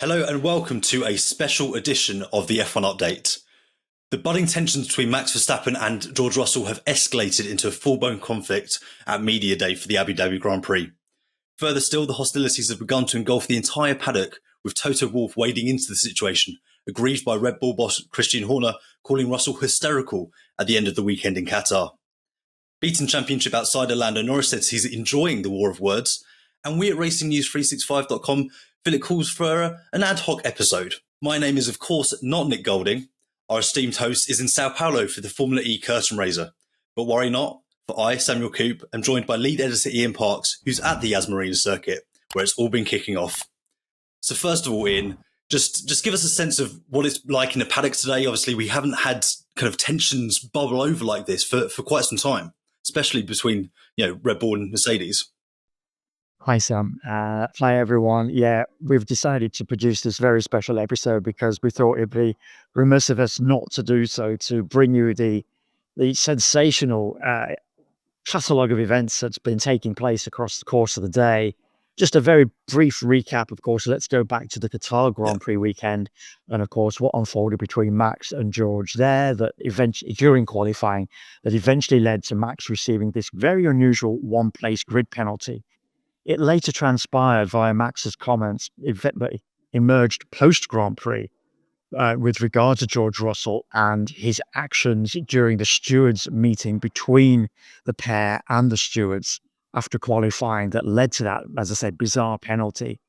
Hello and welcome to a special edition of the F1 Update. The budding tensions between Max Verstappen and George Russell have escalated into a full-blown conflict at Media Day for the Abu Dhabi Grand Prix. Further still, the hostilities have begun to engulf the entire paddock, with Toto Wolff wading into the situation, aggrieved by Red Bull boss Christian Horner calling Russell hysterical at the end of the weekend in Qatar. Beaten championship outsider Lando Norris says he's enjoying the war of words, and we at RacingNews365.com feel it calls for an ad hoc episode. My name is, of course, not Nick Golding. Our esteemed host is in Sao Paulo for the Formula E curtain raiser. But worry not, for I, Samuel Coop, am joined by lead editor Ian Parks, who's at the Yas Marina circuit, where it's all been kicking off. So first of all, Ian, just give us a sense of what it's like in the paddock today. Obviously, we haven't had kind of tensions bubble over like this for quite some time, especially between Red Bull and Mercedes. Hi, Sam. Hi, everyone. Yeah, we've decided to produce this very special episode because we thought it'd be remiss of us not to do so, to bring you the sensational catalogue of events that's been taking place across the course of the day. Just a very brief recap, of course. Let's go back to the Qatar Grand Prix weekend and, of course, what unfolded between Max and George there that eventually, during qualifying, that eventually led to Max receiving this very unusual one-place grid penalty. It later transpired via Max's comments that emerged post-Grand Prix with regard to George Russell and his actions during the stewards' meeting between the pair and the stewards after qualifying that led to that, as I said, bizarre penalty.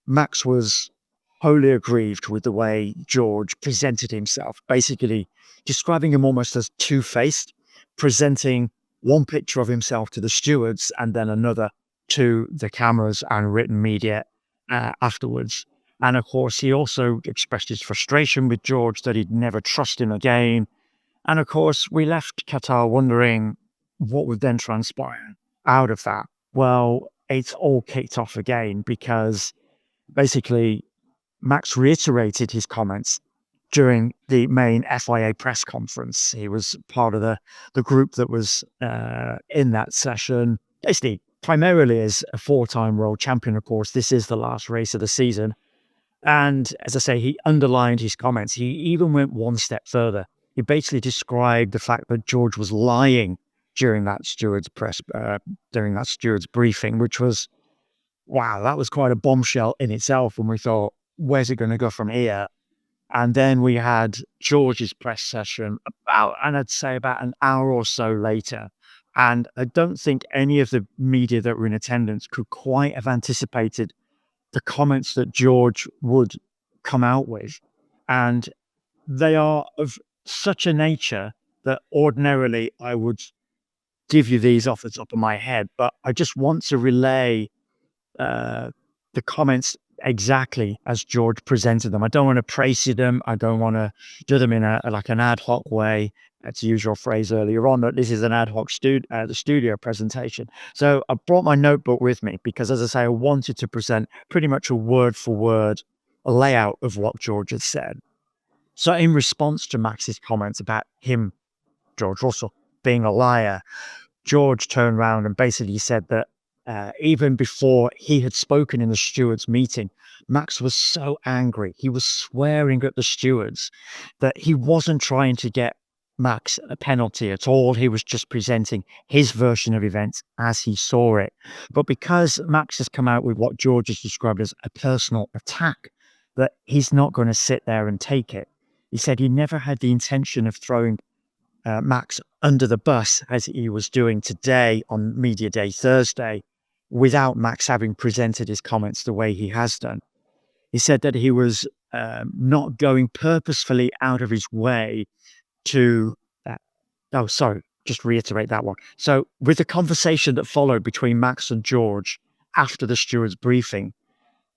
Max was wholly aggrieved with the way George presented himself, basically describing him almost as two-faced, presenting one picture of himself to the stewards and then another to the cameras and written media afterwards. And of course, he also expressed his frustration with George that he'd never trust him again. And of course, we left Qatar wondering what would then transpire out of that. Well, it's all kicked off again because basically Max reiterated his comments during the main FIA press conference. He was part of the group that was in that session. Basically, primarily as a four-time world champion, of course, this is the last race of the season. And as I say, he underlined his comments. He even went one step further. He basically described the fact that George was lying during that steward's briefing, which was, wow, that was quite a bombshell in itself. And we thought, where's it going to go from here? And then we had George's press session about an hour or so later. And I don't think any of the media that were in attendance could quite have anticipated the comments that George would come out with. And they are of such a nature that ordinarily I would give you these off the top of my head. But I just want to relay the comments exactly as George presented them. I don't want to praise them. I don't want to do them in an ad hoc way. To use your phrase earlier on, that this is an ad hoc studio presentation. So I brought my notebook with me because, as I say, I wanted to present pretty much a word-for-word layout of what George had said. So in response to Max's comments about him, George Russell, being a liar, George turned around and basically said that even before he had spoken in the stewards' meeting, Max was so angry. He was swearing at the stewards that he wasn't trying to get Max a penalty at all. He was just presenting his version of events as he saw it. But because Max has come out with what George has described as a personal attack, that he's not going to sit there and take it. He said he never had the intention of throwing Max under the bus as he was doing today on Media Day Thursday, without Max having presented his comments the way he has done. He said that he was not going purposefully out of his way to just reiterate that one. So with the conversation that followed between Max and George after the steward's briefing,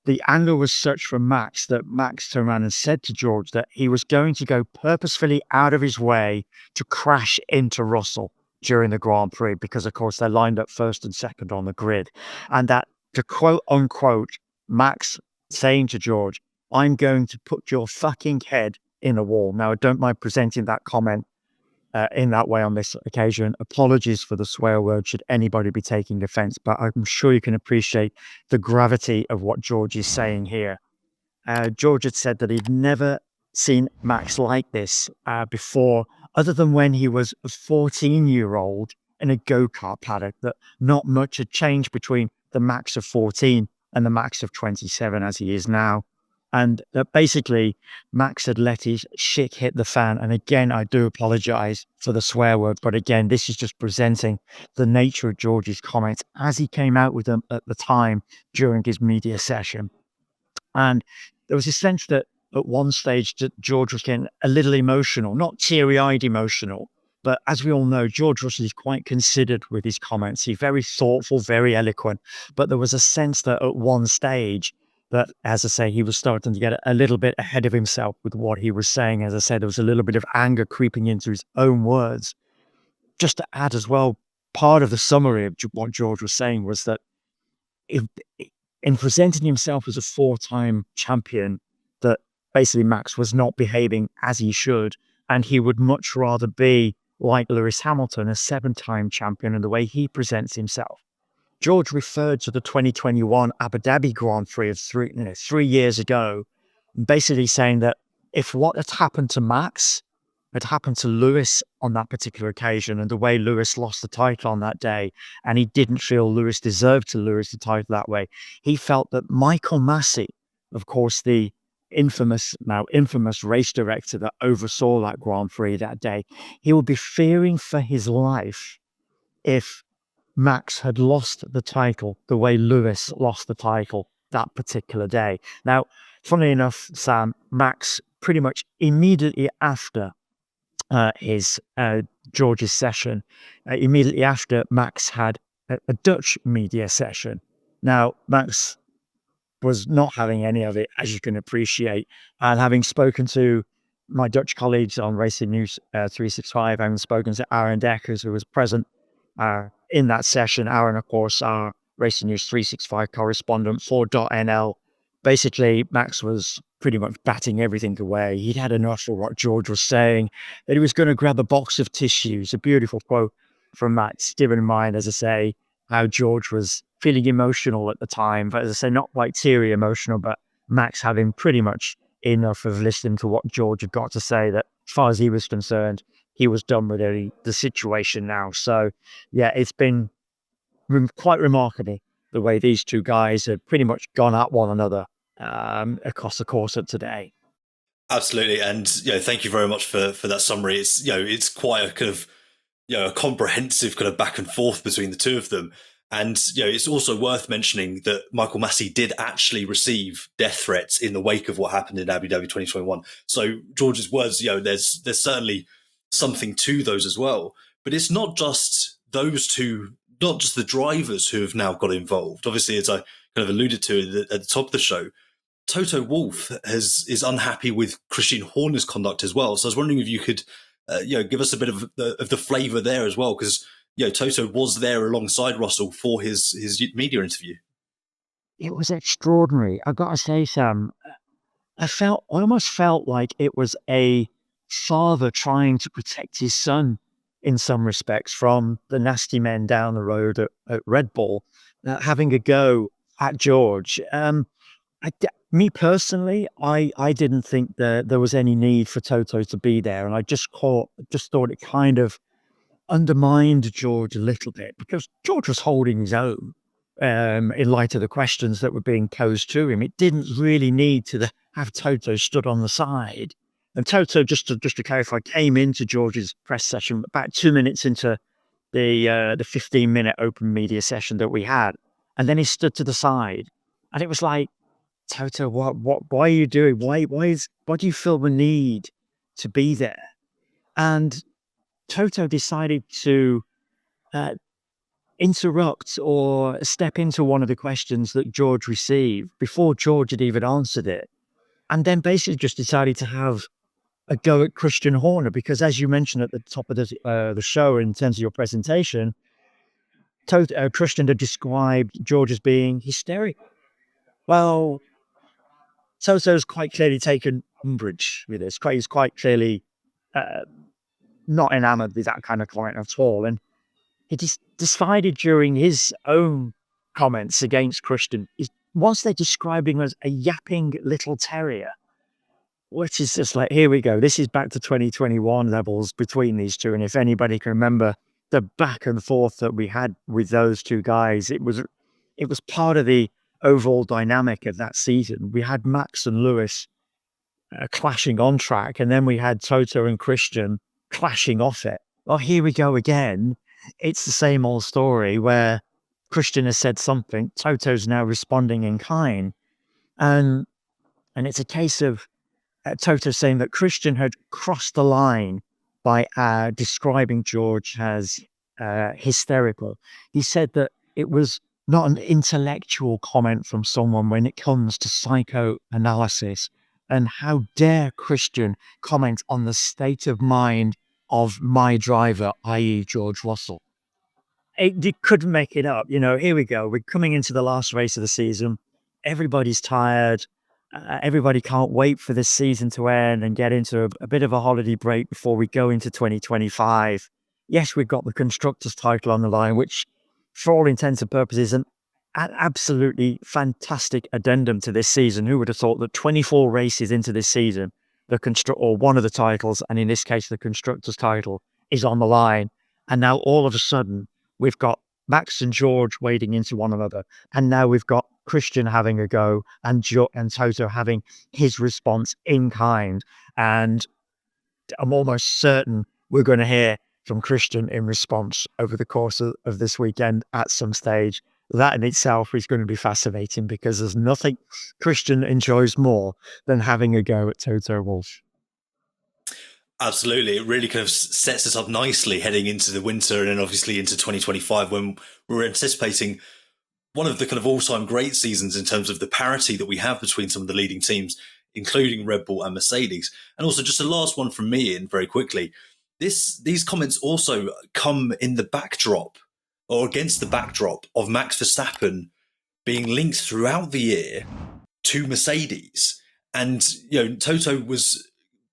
the angle was such from Max that Max turned around and said to George that he was going to go purposefully out of his way to crash into Russell during the Grand Prix because, of course, they're lined up first and second on the grid. And that, to quote unquote, Max saying to George, "I'm going to put your fucking head in a wall." Now, I don't mind presenting that comment in that way on this occasion. Apologies for the swear word should anybody be taking offense, but I'm sure you can appreciate the gravity of what George is saying here. George had said that he'd never seen Max like this before, other than when he was a 14-year-old in a go-kart paddock, that not much had changed between the Max of 14 and the Max of 27 as he is now. And that basically Max had let his shit hit the fan. And again, I do apologize for the swear word, but again, this is just presenting the nature of George's comments as he came out with them at the time during his media session. And there was a sense that at one stage that George was getting a little emotional, not teary-eyed emotional, but as we all know, George Russell is quite considered with his comments. He's very thoughtful, very eloquent. But there was a sense that at one stage that, as I say, he was starting to get a little bit ahead of himself with what he was saying. As I said, there was a little bit of anger creeping into his own words. Just to add as well, part of the summary of what George was saying was that if, in presenting himself as a four-time champion, that basically Max was not behaving as he should, and he would much rather be like Lewis Hamilton, a seven-time champion, in the way he presents himself. George referred to the 2021 Abu Dhabi Grand Prix of 3 years ago, basically saying that if what had happened to Max had happened to Lewis on that particular occasion, and the way Lewis lost the title on that day, and he didn't feel Lewis deserved to lose the title that way, he felt that Michael Masi, of course, the now infamous race director that oversaw that Grand Prix that day, he would be fearing for his life if Max had lost the title the way Lewis lost the title that particular day. Now, funnily enough, Sam, Max pretty much immediately after his George's session, immediately after Max had a Dutch media session. Now, Max was not having any of it, as you can appreciate. And having spoken to my Dutch colleagues on Racing News 365, having spoken to Aaron Deckers, who was present in that session, Aaron, of course, our Racing News 365 correspondent for .nl, basically, Max was pretty much batting everything away. He'd had enough of what George was saying, that he was going to grab a box of tissues. A beautiful quote from Max, given in mind, as I say, how George was feeling emotional at the time. But as I say, not quite teary emotional, but Max having pretty much enough of listening to what George had got to say, that as far as he was concerned, he was done with the situation now. So, yeah, it's been quite remarkable the way these two guys have pretty much gone at one another across the course of today. Absolutely, and thank you very much for that summary. It's it's quite a kind of a comprehensive kind of back and forth between the two of them. And it's also worth mentioning that Michael Masi did actually receive death threats in the wake of what happened in Abu Dhabi 2021. So George's words, there's certainly something to those as well. But it's not just those two, not just the drivers who have now got involved. Obviously, as I kind of alluded to at the top of the show, Toto Wolff is unhappy with Christian Horner's conduct as well. So I was wondering if you could, give us a bit of the flavour there as well, because Toto was there alongside Russell for his media interview. It was extraordinary. I've got to say, Sam, I almost felt like it was a father trying to protect his son in some respects from the nasty men down the road at Red Bull, having a go at George. Me personally, I didn't think that there was any need for Toto to be there, and I just thought it kind of undermined George a little bit, because George was holding his own in light of the questions that were being posed to him. It didn't really need to have Toto stood on the side. And Toto, just to clarify, came into George's press session about 2 minutes into the 15-minute open media session that we had, and then he stood to the side, and it was like, Toto, why are you doing? Why do you feel the need to be there? And Toto decided to interrupt or step into one of the questions that George received before George had even answered it, and then basically just decided to have a go at Christian Horner, because, as you mentioned at the top of the show in terms of your presentation, Christian had described George as being hysterical. Well, Toto's quite clearly taken umbrage with this. He's quite clearly not enamored with that kind of comment at all. And he decided during his own comments against Christian, once they're describing him as a yapping little terrier, which is just like, here we go. This is back to 2021 levels between these two. And if anybody can remember the back and forth that we had with those two guys, it was part of the overall dynamic of that season. We had Max and Lewis clashing on track, and then we had Toto and Christian clashing off it. Well, here we go again. It's the same old story where Christian has said something, Toto's now responding in kind, and it's a case of Toto saying that Christian had crossed the line by describing George as hysterical. He said that it was not an intellectual comment from someone when it comes to psychoanalysis. And how dare Christian comment on the state of mind of my driver, i.e. George Russell. You couldn't make it up. Here we go. We're coming into the last race of the season. Everybody's tired. Everybody can't wait for this season to end and get into a bit of a holiday break before we go into 2025. Yes, we've got the Constructors' title on the line, which for all intents and purposes, an absolutely fantastic addendum to this season. Who would have thought that 24 races into this season, or one of the titles, and in this case, the Constructors' title, is on the line. And now all of a sudden, we've got Max and George wading into one another. And now we've got Christian having a go and Toto having his response in kind. And I'm almost certain we're going to hear from Christian in response over the course of this weekend at some stage. That in itself is going to be fascinating because there's nothing Christian enjoys more than having a go at Toto Wolff. Absolutely. It really kind of sets us up nicely heading into the winter and then obviously into 2025 when we're anticipating one of the kind of all-time great seasons in terms of the parity that we have between some of the leading teams, including Red Bull and Mercedes. And also just a last one from me in very quickly. These comments also come in the backdrop or against the backdrop of Max Verstappen being linked throughout the year to Mercedes. And, Toto was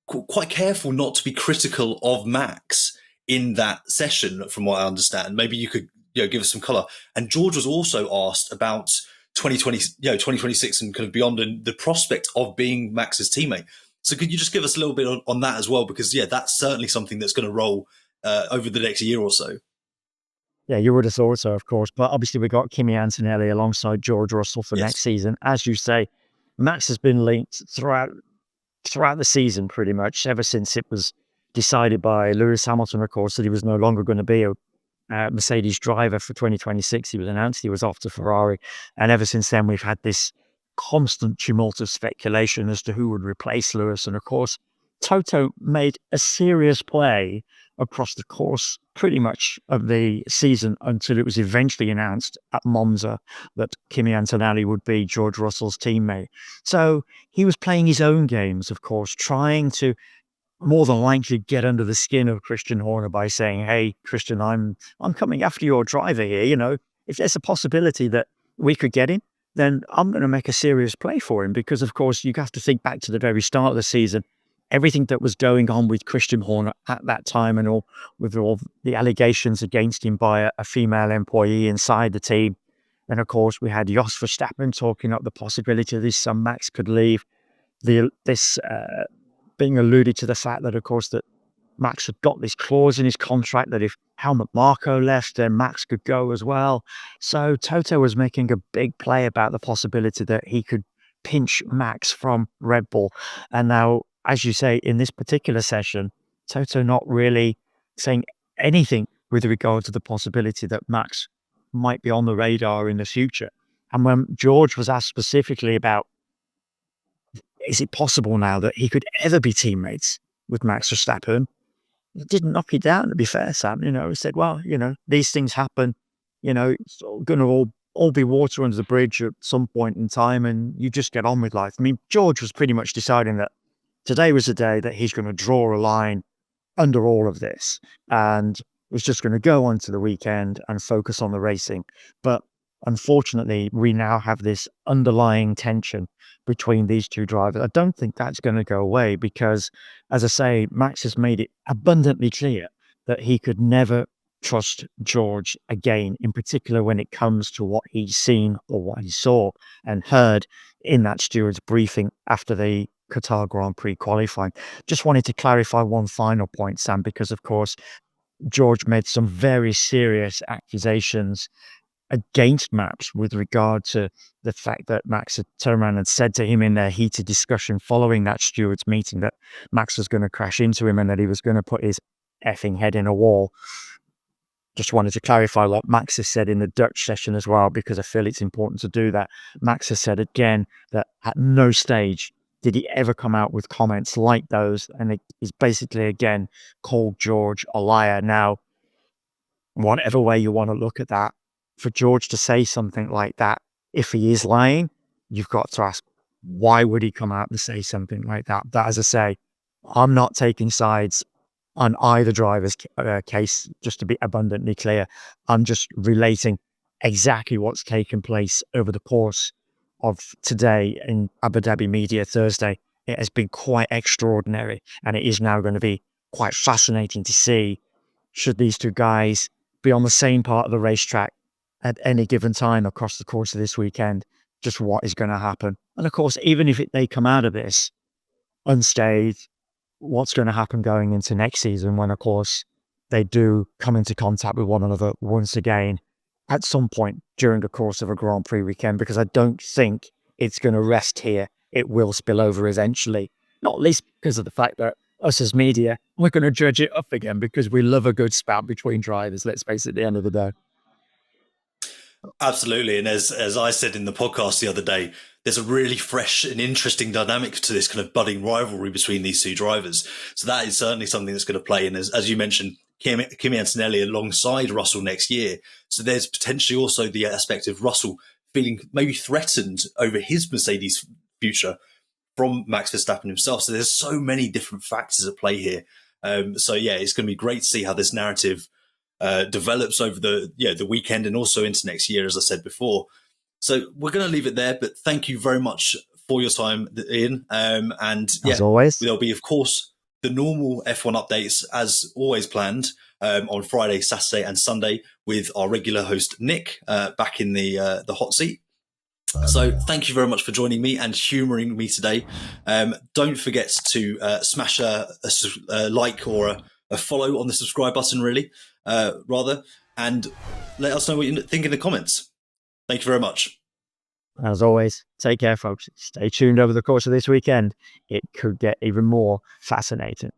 quite careful not to be critical of Max in that session, from what I understand. Maybe you could give us some colour. And George was also asked about 2026 and kind of beyond and the prospect of being Max's teammate. So could you just give us a little bit on that as well? Because, that's certainly something that's going to roll over the next year or so. Yeah, you would have thought so, of course. But obviously we got Kimi Antonelli alongside George Russell for next season. As you say, Max has been linked throughout the season pretty much, ever since it was decided by Lewis Hamilton, of course, that he was no longer going to be a Mercedes driver for 2026. He was announced he was off to Ferrari. And ever since then, we've had this constant tumult of speculation as to who would replace Lewis. And of course, Toto made a serious play across the course pretty much of the season until it was eventually announced at Monza that Kimi Antonelli would be George Russell's teammate. So he was playing his own games, of course, trying to more than likely get under the skin of Christian Horner by saying, hey, Christian, I'm coming after your driver here. If there's a possibility that we could get him, then I'm going to make a serious play for him. Because, of course, you have to think back to the very start of the season, everything that was going on with Christian Horner at that time and with all the allegations against him by a female employee inside the team. And, of course, we had Jos Verstappen talking up the possibility that his son Max could leave. This being alluded to the fact that, of course, that Max had got this clause in his contract that if Helmut Marko left, then Max could go as well. So Toto was making a big play about the possibility that he could pinch Max from Red Bull. And now, as you say, in this particular session, Toto not really saying anything with regard to the possibility that Max might be on the radar in the future. And when George was asked specifically about, is it possible now that he could ever be teammates with Max Verstappen? He didn't knock it down, to be fair, Sam. He said, well, these things happen. It's going to all be water under the bridge at some point in time, and you just get on with life. I mean, George was pretty much deciding that today was the day that he's going to draw a line under all of this and was just going to go on to the weekend and focus on the racing. But unfortunately, we now have this underlying tension between these two drivers. I don't think that's going to go away because, as I say, Max has made it abundantly clear that he could never trust George again, in particular when it comes to what he's seen or what he saw and heard in that steward's briefing after the Qatar Grand Prix qualifying. Just wanted to clarify one final point, Sam, because of course, George made some very serious accusations against Max with regard to the fact that Max had turned around and said to him in their heated discussion following that stewards meeting that Max was going to crash into him and that he was going to put his effing head in a wall. Just wanted to clarify what Max has said in the Dutch session as well, because I feel it's important to do that. Max has said again that at no stage did he ever come out with comments like those, and he's basically again called George a liar. Now, whatever way you want to look at that, for George to say something like that, if he is lying, you've got to ask, why would he come out and say something like that? That, as I say, I'm not taking sides on either driver's case, just to be abundantly clear. I'm just relating exactly what's taken place over the course of today in Abu Dhabi Media Thursday. It has been quite extraordinary, and it is now going to be quite fascinating to see, should these two guys be on the same part of the racetrack at any given time across the course of this weekend, just what is going to happen. And of course, even if they come out of this unscathed, what's going to happen going into next season when, of course, they do come into contact with one another once again at some point during the course of a Grand Prix weekend, because I don't think it's going to rest here. It will spill over eventually, not least because of the fact that us as media, we're going to judge it up again because we love a good spat between drivers, let's face it, at the end of the day. Absolutely. And as I said in the podcast the other day, there's a really fresh and interesting dynamic to this kind of budding rivalry between these two drivers. So that is certainly something that's going to play in, as you mentioned, Kimi Antonelli alongside Russell next year. So there's potentially also the aspect of Russell feeling maybe threatened over his Mercedes future from Max Verstappen himself. So there's so many different factors at play here. So yeah, it's going to be great to see how this narrative develops over the weekend and also into next year, as I said before. So we're going to leave it there, but thank you very much for your time, Ian. And yeah, as always, there'll be, of course, the normal F1 updates as always planned on Friday, Saturday, and Sunday with our regular host Nick back in the hot seat. So thank you very much for joining me and humouring me today. Don't forget to smash a like or a follow on the subscribe button, rather, and let us know what you think in the comments. Thank you very much. As always, take care, folks. Stay tuned over the course of this weekend. It could get even more fascinating.